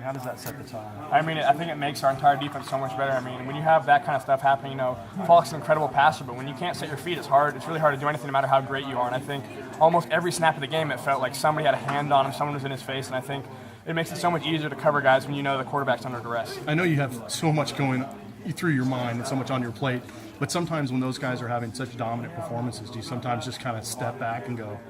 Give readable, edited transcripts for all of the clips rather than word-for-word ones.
How does that set the tone? I mean, I think it makes our entire defense so much better. I mean, when you have that kind of stuff happening, Falk's an incredible passer, but when you can't set your feet, it's hard. It's really hard to do anything no matter how great you are. And I think almost every snap of the game, it felt like somebody had a hand on him, someone was in his face, and I think it makes it so much easier to cover guys when you know the quarterback's under duress. I know you have so much going through your mind and so much on your plate, but sometimes when those guys are having such dominant performances, do you sometimes just kind of step back and go,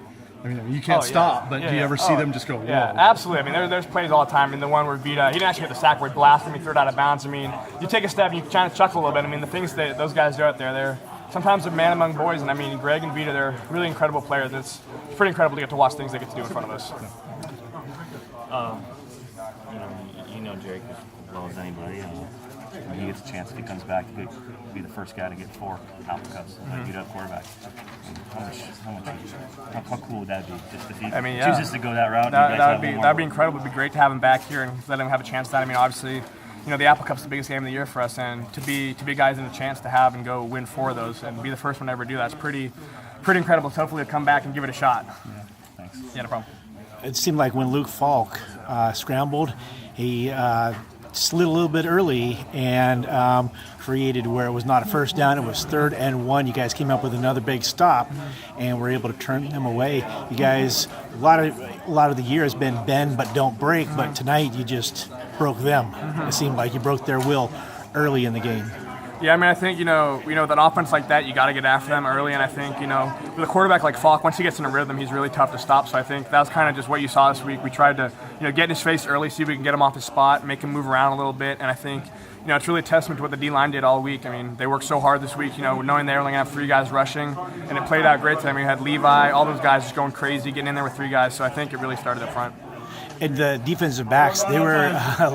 I mean, you can't stop, but do you ever see them just go, whoa? Yeah, absolutely. I mean, there's plays all the time. I mean, the one where Vita, he didn't actually get the sack where he blasted him, he threw it out of bounds. I mean, you take a step and you kind of chuckle a little bit. I mean, the things that those guys do out there, sometimes they're man among boys. And I mean, Greg and Vita, they're really incredible players. It's pretty incredible to get to watch things they get to do in front of us. You know Jake as well as anybody. When he gets a chance, if he comes back, he'll be the first guy to get 4 Apple Cups and beat up quarterback. How cool would that be? Just if he chooses to go that route. That'd be incredible. It'd be great to have him back here and let him have a chance at that. I mean, obviously, the Apple Cup's the biggest game of the year for us, and to be guys in a chance to have and go win 4 of those and be the first one to ever do that's pretty incredible. So hopefully, he'll come back and give it a shot. Yeah, thanks. Yeah, no problem. It seemed like when Luke Falk scrambled, he slid a little bit early and created where it was not a first down, it was 3rd and 1. You guys came up with another big stop and were able to turn them away. You guys, a lot of the year has been bend but don't break, but tonight you just broke them. It seemed like you broke their will early in the game. Yeah, I mean, I think, with an offense like that, you got to get after them early. And I think, with a quarterback like Falk, once he gets in a rhythm, he's really tough to stop. So I think that's kind of just what you saw this week. We tried to, get in his face early, see if we can get him off his spot, make him move around a little bit. And I think, it's really a testament to what the D-line did all week. I mean, they worked so hard this week, knowing they were only going to have 3 guys rushing. And it played out great today. I mean, we had Levi, all those guys just going crazy, getting in there with 3 guys. So I think it really started up front. And the defensive backs, they were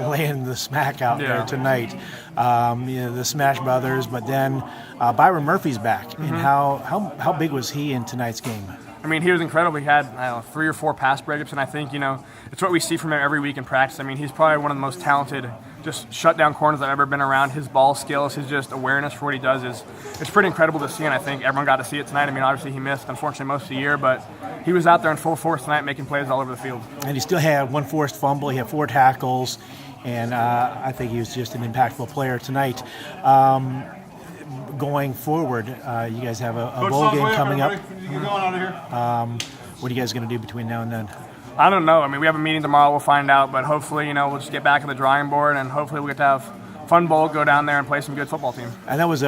laying the smack out there tonight. The Smash Brothers, but then Byron Murphy's back. And how big was he in tonight's game? I mean, he was incredible. He had 3 or 4 pass breakups, and I think, it's what we see from him every week in practice. I mean, he's probably one of the most talented just shutdown corners I've ever been around. His ball skills, his just awareness for what he does it's pretty incredible to see, and I think everyone got to see it tonight. I mean, obviously he missed, unfortunately, most of the year, but he was out there in full force tonight making plays all over the field. And he still had 1 forced fumble. He had 4 tackles, and I think he was just an impactful player tonight. Going forward, you guys have a bowl game coming up. What are you guys going to do between now and then? I don't know. I mean, we have a meeting tomorrow. We'll find out. But hopefully, we'll just get back on the drawing board, and hopefully we'll get to have fun bowl, go down there and play some good football team. And that was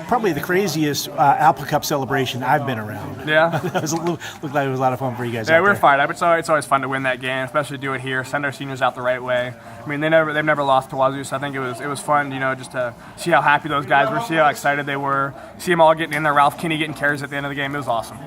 probably the craziest Apple Cup celebration I've been around. Yeah. Looked like it was a lot of fun for you guys. Yeah, we were fired up. It's always fun to win that game, especially to do it here, send our seniors out the right way. I mean, they've never lost to WSU, so I think it was fun, just to see how happy those guys were, see how excited they were, see them all getting in there, Ralph Kinney getting carries at the end of the game. It was awesome.